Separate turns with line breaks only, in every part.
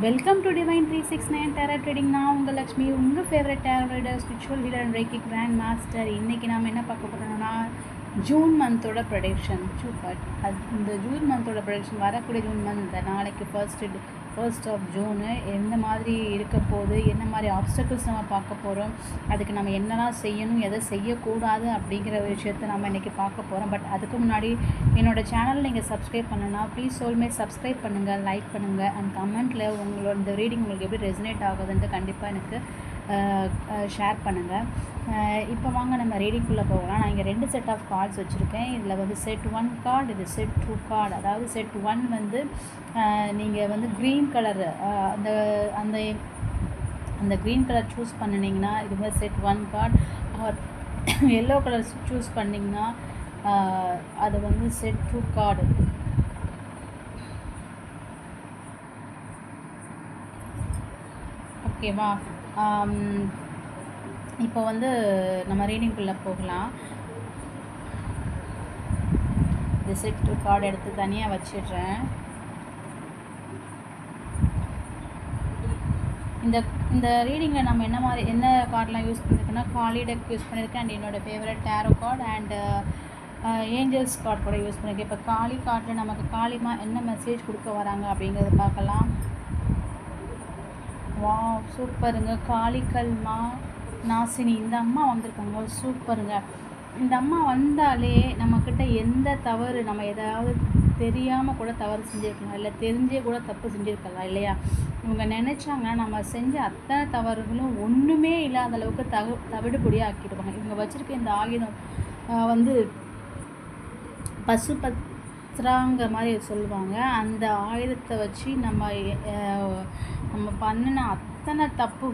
Welcome to divine 369 tarot trading. நான் உங்கள் லக்ஷ்மி, உங்கள் favourite tarot reader, spiritual healer and reiki grand master. இன்றைக்கி நாம் என்ன பார்க்க போகிறோம்னா ஜூன் மந்தோட ப்ரொடிக்ஷன். சூப்பர். இந்த ஜூன் மந்தோட ப்ரொடிக்ஷன், வரக்கூடிய ஜூன் மந்த் நாளைக்கு ஃபர்ஸ்ட் ஆஃப் ஜூனு எந்த மாதிரி இருக்க போகுது, என்ன மாதிரி ஆப்ஸ்டக்கிள்ஸ் நம்ம பார்க்க போகிறோம், அதுக்கு நம்ம என்னெல்லாம் செய்யணும், எதை செய்யக்கூடாது அப்படிங்கிற விஷயத்த நம்ம இன்றைக்கி பார்க்க போகிறோம். பட் அதுக்கு முன்னாடி என்னோடய சேனல் நீங்கள் சப்ஸ்கிரைப் பண்ணணும்னா ப்ளீஸ் சோல்மே சப்ஸ்கிரைப் பண்ணுங்கள், லைக் பண்ணுங்கள் அண்ட் கமெண்ட்டில் உங்களோட இந்த ரீடிங் உங்களுக்கு எப்படி ரெசனேட் ஆகுதுன்ட்டு கண்டிப்பாக எனக்கு ஷேர் பண்ணுங்கள். இப்போ வாங்க நம்ம ரீடிங்குள்ளே போகலாம். நான் இங்கே 2 செட் ஆஃப் கார்ட்ஸ் வச்சுருக்கேன். இதில் வந்து செட் 1 கார்டு, இது செட் 2 கார்டு. அதாவது செட் 1 வந்து நீங்கள் வந்து க்ரீன் கலர் அந்த அந்த அந்த க்ரீன் கலர் சூஸ் பண்ணினீங்கன்னா இது மாதிரி set 1 card. R yellow colour choose பண்ணிங்கன்னா அது வந்து செட் 2 கார்டு. ஓகேவா? இப்போ வந்து நம்ம ரீடிங்குள்ளே போகலாம். இந்த செட் 2 கார்டு எடுத்து தனியாக வச்சிடுறேன். இந்த ரீடிங்கில் நம்ம என்ன கார்டெலாம் யூஸ் பண்ணியிருக்கோன்னா, காலி டெக் யூஸ் பண்ணியிருக்கேன் அண்ட் என்னோடய favourite tarot card and angels card கூட யூஸ் பண்ணியிருக்கேன். இப்போ காளி கார்டில் நமக்கு காளிமா என்ன மெசேஜ் கொடுக்க வராங்க அப்படிங்கிறத பார்க்கலாம். வா, சூப்பருங்க. காளிக்கல்மா நாசினி இந்த அம்மா வந்திருக்காங்க. சூப்பருங்க. இந்த அம்மா வந்தாலே நம்மக்கிட்ட எந்த தவறு, நம்ம ஏதாவது தெரியாமல் கூட தவறு செஞ்சுருக்கலாம், இல்லை தெரிஞ்சே கூட தப்பு செஞ்சுருக்கலாம் இல்லையா? இவங்க நினச்சாங்கன்னா நம்ம செஞ்ச அத்தனை தவறுகளும் ஒன்றுமே இல்லாத அளவுக்கு தவிடுபொடியாக ஆக்கிடுவாங்க. இவங்க வச்சுருக்க இந்த ஆயுதம் வந்து பசுபத்ராங்கிற மாதிரி சொல்லுவாங்க. அந்த ஆயுதத்தை வச்சு நம்ம பண்ணின அத்தனை தப்பு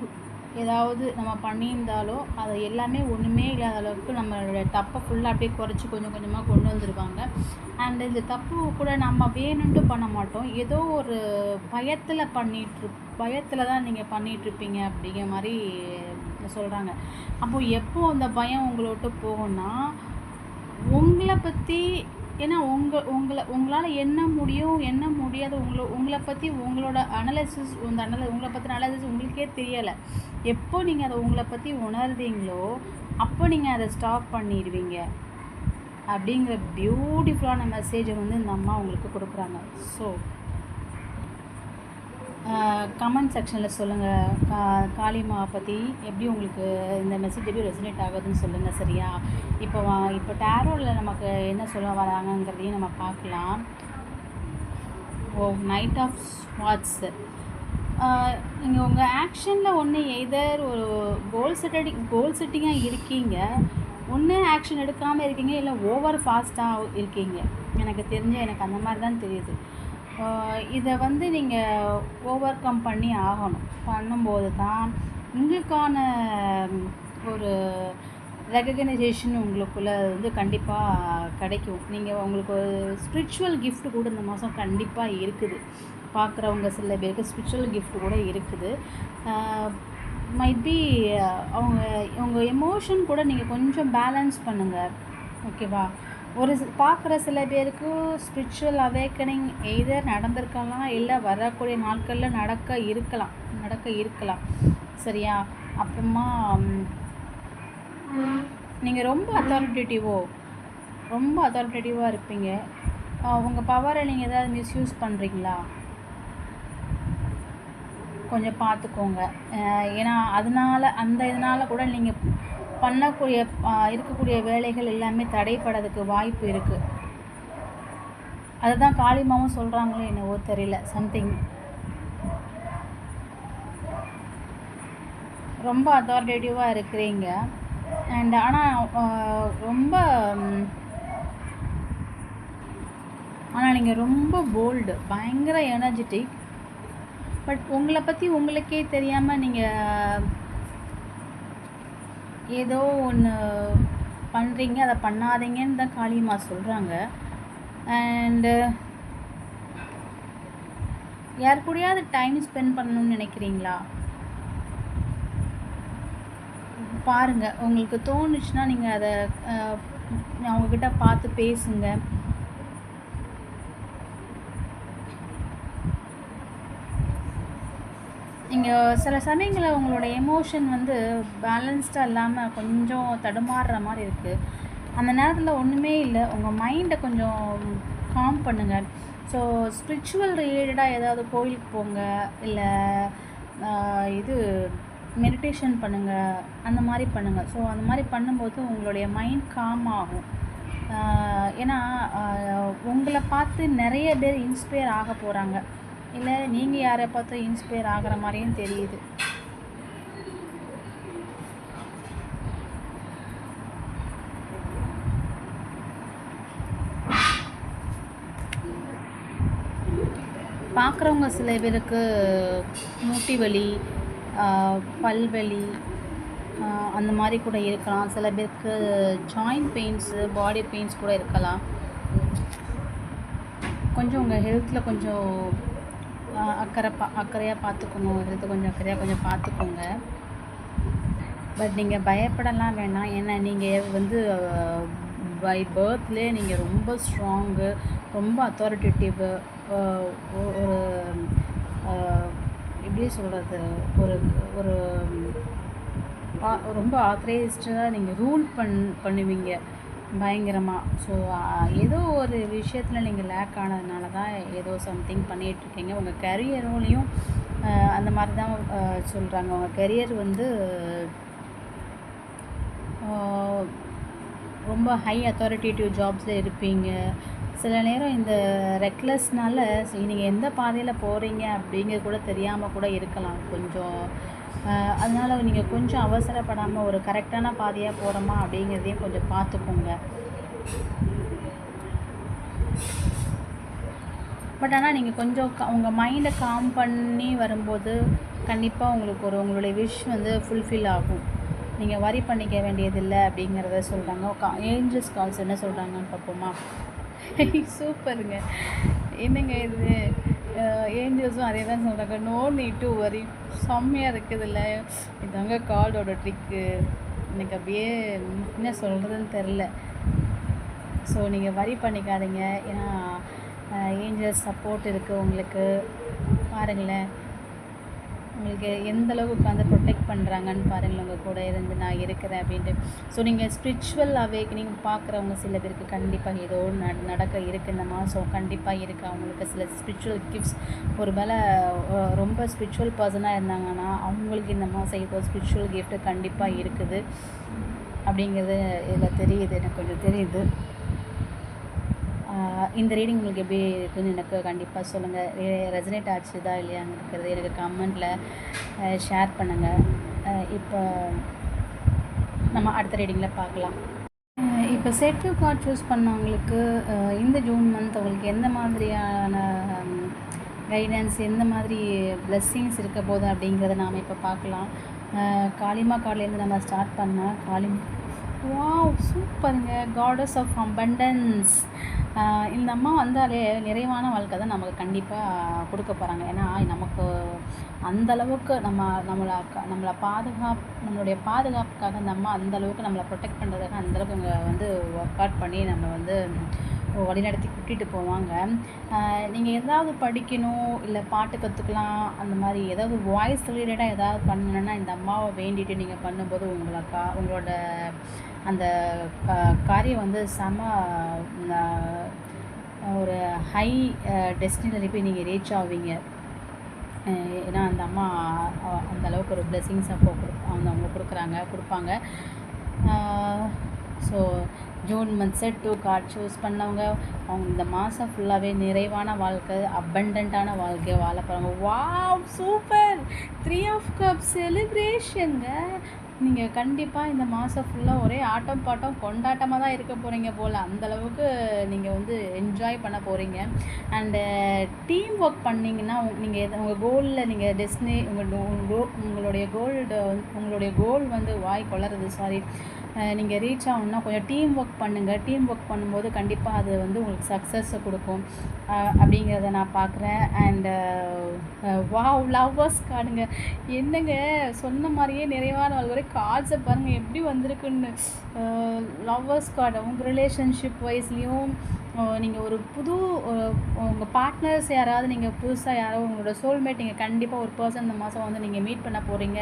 ஏதாவது நம்ம பண்ணியிருந்தாலோ அதை எல்லாமே ஒன்றுமே இல்லாத அளவுக்கு நம்மளோட தப்பை ஃபுல்லாக அப்படியே குறைச்சி கொஞ்சம் கொஞ்சமாக கொண்டு வந்துடுவாங்க. அண்ட் இந்த தப்பு கூட நம்ம வேணும்ட்டு பண்ண மாட்டோம், ஏதோ ஒரு பயத்தில் தான் நீங்கள் பண்ணிகிட்ருப்பீங்க அப்படிங்கிற மாதிரி சொல்கிறாங்க. அப்போது எப்போது அந்த பயம் உங்களை விட்டு போகும்னா, உங்களை பற்றி, ஏன்னா உங்களால் என்ன முடியும் என்ன முடியாது, உங்களை பற்றி உங்களோட அனலைசிஸ், உங்களை பற்றின அனலைசிஸ் உங்களுக்கே தெரியலை. எப்போ நீங்கள் அதை உங்களை பற்றி உணர்ந்தீங்களோ அப்போ நீங்கள் அதை ஸ்டாப் பண்ணிடுவீங்க அப்படிங்கிற பியூட்டிஃபுல்லான மெசேஜை வந்து இந்த அம்மா உங்களுக்கு கொடுக்குறாங்க. ஸோ கமெண்ட் செக்ஷனில் சொல்லுங்கள், காளிமாவை பற்றி எப்படி உங்களுக்கு இந்த மெசேஜ் எப்படி ரெசனேட் ஆகுதுன்னு சொல்லுங்கள். சரியா? இப்போ டேரோவில் நமக்கு என்ன சொல்ல வராங்கங்கிறதையும் நம்ம பார்க்கலாம். Knight of swords. நீங்கள் உங்கள் ஆக்ஷனில் ஒன்று எதர் ஒரு கோல் செட்டிங்காக இருக்கீங்க, ஒன்று ஆக்ஷன் எடுக்காமல் இருக்கீங்க, இல்லை ஓவர் ஃபாஸ்ட்டாக இருக்கீங்க. எனக்கு அந்த மாதிரி தான் தெரியுது. இதை வந்து நீங்கள் ஓவர் கம் பண்ணி ஆகணும். பண்ணும்போது தான் உங்களுக்கான ஒரு ரெகக்னைசேஷன் உங்களுக்குள்ளே வந்து கண்டிப்பாக கிடைக்கும். உங்களுக்கு ஒரு ஸ்பிரிச்சுவல் கிஃப்ட் கூட இந்த மாதம் கண்டிப்பாக இருக்குது. பார்க்குறவங்க சில பேருக்கு ஸ்பிரிச்சுவல் கிஃப்ட் கூட இருக்குது. மைட்பி அவங்க எமோஷன் கூட நீங்கள் கொஞ்சம் பேலன்ஸ் பண்ணுங்கள். ஓகேவா? பார்க்குற சில பேருக்கு ஸ்பிரிச்சுவல் அவேக்கனிங் எய்தர் நடந்திருக்கலாம், இல்லை வரக்கூடிய நாட்களில் நடக்க இருக்கலாம். சரியா? அப்புறமா நீங்கள் ரொம்ப அத்தாரிட்டேட்டிவாக இருப்பீங்க. உங்கள் பவரை நீங்கள் ஏதாவது மிஸ்யூஸ் பண்ணுறீங்களா கொஞ்சம் பார்த்துக்கோங்க. ஏன்னா இதனால் கூட நீங்கள் இருக்கக்கூடிய வேலைகள் எல்லாமே தடைப்படறதுக்கு வாய்ப்பு இருக்குது. அதுதான் காளிமாவும் சொல்கிறாங்களோ என்னவோ தெரியல. சம்திங் ரொம்ப அத்தாரிட்டேட்டிவாக இருக்கிறீங்க. அண்ட் ஆனால் நீங்கள் ரொம்ப போல்டு, பயங்கர எனர்ஜெட்டிக். பட் உங்களை பற்றி உங்களுக்கே தெரியாமல் நீங்கள் ஏதோ ஒன்று பண்ணுறீங்க, அதை பண்ணாதீங்கன்னு தான் காளிமா சொல்கிறாங்க. அண்டு யார் கூடயாவது டைம் ஸ்பெண்ட் பண்ணணும்னு நினைக்கிறீங்களா? பாருங்கள், உங்களுக்கு தோணுச்சுன்னா நீங்கள் அதை அவங்கக்கிட்ட பார்த்து பேசுங்க. நீங்கள் சில சமயங்களில் உங்களோட எமோஷன் வந்து பேலன்ஸ்டாக இல்லாமல் கொஞ்சம் தடுமாறுற மாதிரி இருக்குது. அந்த நேரத்தில் ஒன்றுமே இல்லை, உங்கள் மைண்டை கொஞ்சம் காம் பண்ணுங்கள். ஸோ ஸ்பிரிச்சுவல் ரிலேட்டடாக ஏதாவது கோயிலுக்கு போங்க, இல்லை இது மெடிடேஷன் பண்ணுங்கள், அந்த மாதிரி பண்ணுங்கள். ஸோ அந்த மாதிரி பண்ணும்போது உங்களுடைய மைண்ட் காம் ஆகும். ஏன்னா உங்களை பார்த்து நிறைய பேர் இன்ஸ்பயர் ஆக போகிறாங்க, இல்லை நீங்கள் யாரை பார்த்து இன்ஸ்பயர் ஆகிற மாதிரியும் தெரியுது. பார்க்குறவங்க சில பேருக்கு மூட்டி வலி, பல்வலி அந்த மாதிரி கூட இருக்கலாம். சில பேருக்கு ஜாயிண்ட் பெயின்ஸு, பாடி பெயின்ஸ் கூட இருக்கலாம். கொஞ்சம் உங்கள் ஹெல்த்தில் கொஞ்சம் அக்கறையாக பார்த்துக்கணும். ஹெல்த்தை கொஞ்சம் அக்கறையாக பார்த்துக்கோங்க. பட் நீங்கள் பயப்படலாம் வேணாம். ஏன்னா நீங்கள் வந்து பை பர்த்லேயே நீங்கள் ரொம்ப ஸ்ட்ராங்கு, ரொம்ப அத்தாரிட்டேட்டிவ், ஒரு எப்படி சொல்கிறது, ஒரு ஒரு ரொம்ப ஆத்தரைஸ்டாக நீங்கள் ரூல் பண்ணுவீங்க பயங்கரமாக. ஸோ ஏதோ ஒரு விஷயத்தில் நீங்கள் லேக் ஆனதுனால தான் ஏதோ சம்திங் பண்ணிகிட்ருக்கீங்க. உங்கள் கரியரோலையும் அந்த மாதிரி தான் சொல்கிறாங்க. உங்கள் கரியர் வந்து ரொம்ப ஹை அத்தாரிட்டேட்டிவ் ஜாப்ஸில் இருப்பீங்க. சில நேரம் இந்த ரெக்லெஸ்னால் நீங்கள் எந்த பாதையில் போகிறீங்க அப்படிங்கிறது கூட தெரியாமல் கூட இருக்கலாம் கொஞ்சம். அதனால் நீங்கள் கொஞ்சம் அவசரப்படாமல் ஒரு கரெக்டான பாதையாக போகிறோமா அப்படிங்கிறதையும் கொஞ்சம் பார்த்துக்கோங்க. பட் ஆனால் நீங்கள் கொஞ்சம் உங்கள் மைண்டை காம் பண்ணி வரும்போது கண்டிப்பாக உங்களுக்கு உங்களுடைய விஷ் வந்து ஃபுல்ஃபில் ஆகும். நீங்கள் வரி பண்ணிக்க வேண்டியதில்லை அப்படிங்கிறத சொல்கிறாங்க. ஏஞ்சல்ஸ் கால்ஸ் என்ன சொல்கிறாங்கன்னு பார்ப்போமா? சூப்பருங்க, என்னங்க இது, ஏஞ்சல்ஸும் அதே தான் சொல்கிறாங்க. No need to worry. செம்மையாக இருக்குதுல்ல, இதாங்க கார்டோட ட்ரிக்கு. எனக்கு அப்படியே என்ன சொல்கிறதுன்னு தெரில. ஸோ நீங்கள் வரி பண்ணிக்காதீங்க, ஏன்னா ஏஞ்சல்ஸ் சப்போர்ட் இருக்குது உங்களுக்கு. பாருங்களேன், உங்களுக்கு எந்த அளவுக்கு உட்காந்து ப்ரொடெக்ட் பண்ணுறாங்கன்னு பாருங்கள். உங்கள் கூட இருந்து நான் இருக்கிறேன் அப்படின்ட்டு. ஸோ நீங்கள் ஸ்பிரிச்சுவல் அவேக்கனிங் பார்க்குறவங்க சில பேருக்கு கண்டிப்பாக ஏதோ நடக்க இருக்குது இந்த மாதம். கண்டிப்பாக இருக்குது அவங்களுக்கு சில ஸ்பிரிச்சுவல் கிஃப்ட்ஸ். ஒரு வேளை ரொம்ப ஸ்பிரிச்சுவல் பர்சனாக இருந்தாங்கன்னா அவங்களுக்கு இந்த மாதம் ஏதோ ஸ்பிரிச்சுவல் கிஃப்ட்டு கண்டிப்பாக இருக்குது அப்படிங்கிறது இதில் தெரியுது, எனக்கு கொஞ்சம் தெரியுது. இந்த ரீடிங் உங்களுக்கு எப்படி இருக்குதுன்னு எனக்கு கண்டிப்பாக சொல்லுங்கள். ரெசனேட் ஆச்சுதா இல்லையான்னு இருக்கிறது எனக்கு கமெண்ட்டில் ஷேர் பண்ணுங்கள். இப்போ நம்ம அடுத்த ரீடிங்கில் பார்க்கலாம். இப்போ செட் கார்ட் சூஸ் பண்ணவங்களுக்கு இந்த ஜூன் மந்த் அவங்களுக்கு எந்த மாதிரியான கைடன்ஸ், எந்த மாதிரி பிளெஸ்ஸிங்ஸ் இருக்க போகுது அப்படிங்கிறத நாம் இப்போ பார்க்கலாம். காளிமா கார்ட்லேருந்து நம்ம ஸ்டார்ட் பண்ணால் வாவ் சூப்பருங்க, காடஸ் ஆஃப் அபண்டன்ஸ். இந்த அம்மா வந்தாலே நிறைவான வாழ்க்கை தான் நமக்கு கண்டிப்பாக கொடுக்க போகிறாங்க. ஏன்னா நமக்கு அந்தளவுக்கு நம்மளுடைய பாதுகாப்புக்காக இந்த அம்மா அந்தளவுக்கு நம்மளை ப்ரொடெக்ட் பண்ணுறதுக்காக அந்தளவுக்கு இவங்க வந்து ஒர்க் அவுட் பண்ணி நம்ம வந்து வழிநடத்தி கூட்டிகிட்டு போவாங்க. நீங்கள் ஏதாவது படிக்கணும், இல்லை பாட்டு கற்றுக்கலாம், அந்த மாதிரி ஏதாவது வாய்ஸ் ரிலேட்டடாக ஏதாவது பண்ணணுன்னா இந்த அம்மாவை வேண்டிட்டு நீங்கள் பண்ணும்போது உங்களோட அந்த காரியம் வந்து ஒரு ஹை டெஸ்டினியில் போய் நீங்கள் ரீச் ஆவீங்க. ஏன்னா அந்த அம்மா அந்தளவுக்கு ஒரு பிளெஸ்ஸிங்ஸை அவங்க கொடுப்பாங்க. So June month set 2 card choose பண்ணவங்க அவங்க இந்த மாதம் ஃபுல்லாகவே நிறைவான வாழ்க்கை, அபண்டண்ட்டான வாழ்க்கையை வாழ போகிறாங்க. வாவ் சூப்பர், 3 ஆஃப் கப்ஸ் செலிப்ரேஷனுங்க. நீங்கள் கண்டிப்பாக இந்த மாதம் ஃபுல்லாக ஒரே ஆட்டம் பாட்டம் கொண்டாட்டமாக தான் இருக்க போகிறீங்க போல். அந்தளவுக்கு நீங்கள் வந்து என்ஜாய் பண்ண போகிறீங்க. அண்டு டீம் ஒர்க் பண்ணிங்கன்னா நீங்கள் உங்கள் கோலில் நீங்கள் டெஸ்டினி உங்களுடைய கோல் வந்து வாய் கொளறது நீங்கள் ரீச் ஆகணுன்னா கொஞ்சம் டீம் ஒர்க் பண்ணுங்கள். டீம் ஒர்க் பண்ணும்போது கண்டிப்பாக அது வந்து உங்களுக்கு சக்ஸஸை கொடுக்கும் அப்படிங்கிறத நான் பார்க்குறேன். அண்டு வாவ் லவ்வர்ஸ் கார்டுங்க, என்னங்க சொன்ன மாதிரியே நிறைவான ஒரே கார்ட்ஸை பாருங்கள் எப்படி வந்திருக்குன்னு. லவ்வர்ஸ் கார்டு உங்கள் ரிலேஷன்ஷிப் வைஸ்லேயும் நீங்கள் ஒரு புது உங்கள் பார்ட்னர்ஸ் யாராவது நீங்கள் புதுசாக யாரோ உங்களோட சோல்மேட் நீங்கள் கண்டிப்பாக ஒரு பர்சன் இந்த மாதம் வந்து நீங்கள் மீட் பண்ண போகிறீங்க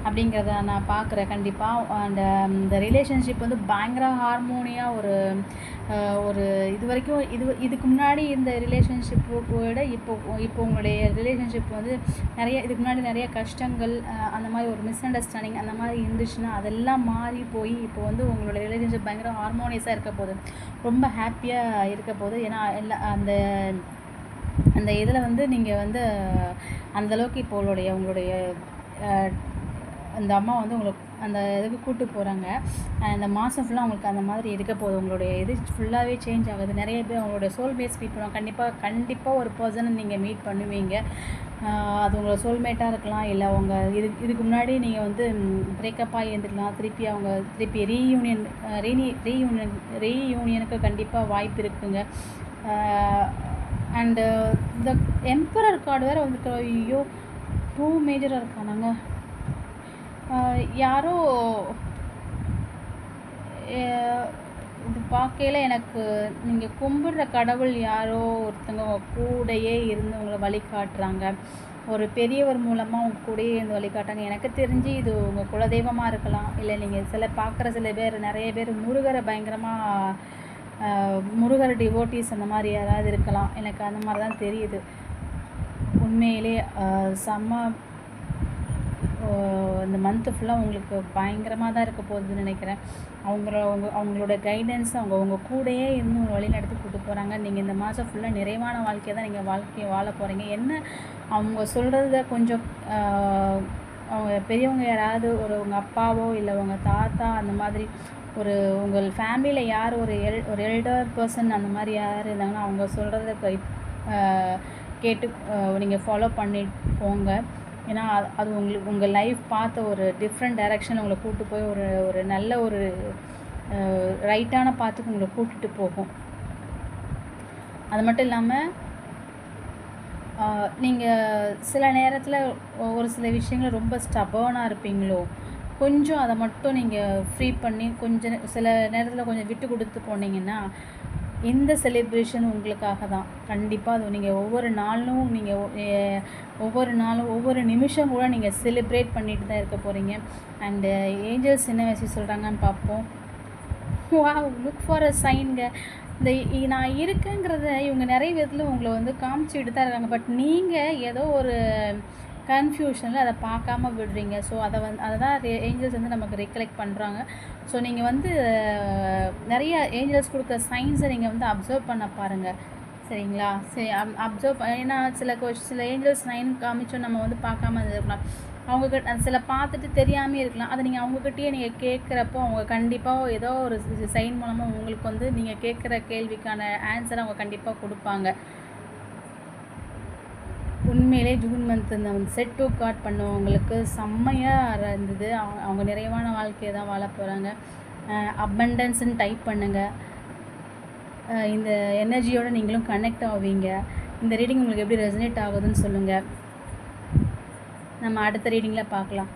அப்படிங்கிறத நான் பார்க்குறேன் கண்டிப்பாக. அண்ட் இந்த ரிலேஷன்ஷிப் வந்து பயங்கர ஹார்மோனியாக ஒரு இது வரைக்கும் இதுக்கு முன்னாடி இந்த ரிலேஷன்ஷிப்போட இப்போ உங்களுடைய ரிலேஷன்ஷிப் வந்து இதுக்கு முன்னாடி நிறைய கஷ்டங்கள் அந்த மாதிரி ஒரு மிஸ் அண்டர்ஸ்டாண்டிங் அந்த மாதிரி இருந்துச்சுன்னா அதெல்லாம் மாறி போய் இப்போ வந்து உங்களோட ரிலேஷன்ஷிப் பயங்கர ஹார்மோனியஸாக இருக்க போகுது, ரொம்ப ஹாப்பியாக இருக்க போகுது. ஏன்னா அந்த அந்த இதில் வந்து நீங்கள் வந்து அந்தளவுக்கு இப்போ உங்களுடைய அந்த அம்மா வந்து உங்களுக்கு அந்த இதுக்கு கூப்பிட்டு போகிறாங்க. அந்த மாதம் ஃபுல்லாக உங்களுக்கு அந்த மாதிரி இருக்க போகுது. உங்களுடைய இது ஃபுல்லாகவே சேஞ்ச் ஆகுது. நிறைய பேர் அவங்களுடைய சோல்மேட்ஸ் மீட் பண்ணுவாங்க. கண்டிப்பாக ஒரு பர்சனை நீங்கள் மீட் பண்ணுவீங்க. அது உங்களோட சோல்மேட்டாக இருக்கலாம், இல்லை இதுக்கு முன்னாடி நீங்கள் வந்து பிரேக்கப் ஆகி இருந்துக்கலாம். திருப்பி ரீயூனியனுக்கு கண்டிப்பாக வாய்ப்பு இருக்குங்க. அண்டு இந்த எம்பரர் கார்டு வேறு வந்துட்டு ஐயோ 2 மேஜராக இருக்கானாங்க. யாரோ இது பார்க்கையில் எனக்கு நீங்கள் கும்பிடுற கடவுள் யாரோ ஒருத்தங்க கூடையே இருந்து உங்களை வழிகாட்டுறாங்க. ஒரு பெரியவர் மூலமாக உங்கள் கூடயே இருந்து வழிகாட்டாங்க. எனக்கு தெரிஞ்சு இது உங்கள் குலதெய்வமாக இருக்கலாம், இல்லை நீங்கள் பார்க்குற சில பேர் நிறைய பேர் முருகரை பயங்கரமாக முருகர் டிவோட்டீஸ் அந்த மாதிரி யாராவது இருக்கலாம். எனக்கு அந்த மாதிரி தான் தெரியுது. உண்மையிலே செம்ம இந்த மந்த்து ஃபுல்லாக உங்களுக்கு பயங்கரமாக தான் இருக்க போகுதுன்னு நினைக்கிறேன். அவங்களோட கைடன்ஸ் உங்கள் கூடையே இருந்து உங்கள் வழி நடத்தி கூட்டு போகிறாங்க. நீங்கள் இந்த மாதம் ஃபுல்லாக நிறைவான வாழ்க்கையை தான் நீங்கள் வாழ போகிறீங்க. என்ன அவங்க சொல்கிறத கொஞ்சம் அவங்க பெரியவங்க யாராவது உங்கள் அப்பாவோ இல்லை உங்கள் தாத்தா அந்த மாதிரி உங்கள் ஃபேமிலியில் யார் ஒரு எல்டர் பர்சன் அந்த மாதிரி யார் இருந்தாங்கன்னா அவங்க சொல்கிறத கேட்டு நீங்கள் ஃபாலோ பண்ணிட்டு போங்க. ஏன்னா அது உங்கள் லைஃப் பார்த்த ஒரு டிஃப்ரெண்ட் டைரெக்ஷனில் உங்களை கூப்பிட்டு போய் ஒரு நல்ல ஒரு ரைட்டான பாத்துக்கு உங்களை கூட்டிகிட்டு போகும். அது மட்டும் இல்லாமல் நீங்கள் சில நேரத்தில் ஒரு சில விஷயங்கள் ரொம்ப ஸ்டபர்னாக இருப்பீங்களோ, கொஞ்சம் அதை மட்டும் நீங்கள் ஃப்ரீ பண்ணி சில நேரத்தில் கொஞ்சம் விட்டு கொடுத்து போனீங்கன்னா இந்த செலிப்ரேஷன் உங்களுக்காக தான். கண்டிப்பாக அது நீங்கள் ஒவ்வொரு நாளும் ஒவ்வொரு நிமிஷம் கூட நீங்கள் செலிப்ரேட் பண்ணிட்டு தான் இருக்க போகிறீங்க. அண்டு ஏஞ்சல்ஸ் என்ன வயசு சொல்கிறாங்கன்னு பார்ப்போம். லுக் ஃபார் அ சைன்ங்க. நான் இருக்கேங்கிறத இவங்க நிறைய விதத்தில் உங்களை வந்து காமிச்சிட்டு தான் இருக்காங்க. பட் நீங்கள் ஏதோ ஒரு கன்ஃபியூஷனில் அதை பார்க்காம விடுறீங்க. ஸோ அதை தான் ஏஞ்சல்ஸ் வந்து நமக்கு ரெக்கலெக்ட் பண்ணுறாங்க. ஸோ நீங்கள் வந்து நிறைய ஏஞ்சல்ஸ் கொடுக்குற சைன்ஸை நீங்கள் வந்து அப்சர்வ் பண்ண பாருங்கள், சரிங்களா? சரி, அப்சர்வ். ஏன்னா சில ஏஞ்சல்ஸ் சைன் காமிச்சோம் நம்ம வந்து பார்க்காம இருக்கலாம். அவங்கக்கிட்ட சில பார்த்துட்டு தெரியாமல் இருக்கலாம். அதை நீங்கள் அவங்கக்கிட்டேயே நீங்கள் கேட்குறப்போ அவங்க கண்டிப்பாக ஏதோ ஒரு சைன் மூலமாக உங்களுக்கு வந்து நீங்கள் கேட்குற கேள்விக்கான ஆன்சரை அவங்க கண்டிப்பாக கொடுப்பாங்க. உண்மையிலே ஜூன் மந்த் இந்த செட் டு கார்ட் பண்ணவங்களுக்கு செம்மையாக இருந்தது. அவங்க நிறைவான வாழ்க்கையை தான் வாழ போகிறாங்க. அபண்டன்ஸ்ன்னு டைப் பண்ணுங்கள். இந்த எனர்ஜியோடு நீங்களும் கனெக்ட் ஆவீங்க. இந்த ரீடிங் உங்களுக்கு எப்படி ரெசனேட் ஆகுதுன்னு சொல்லுங்கள். நம்ம அடுத்த ரீடிங்கில் பார்க்கலாம்.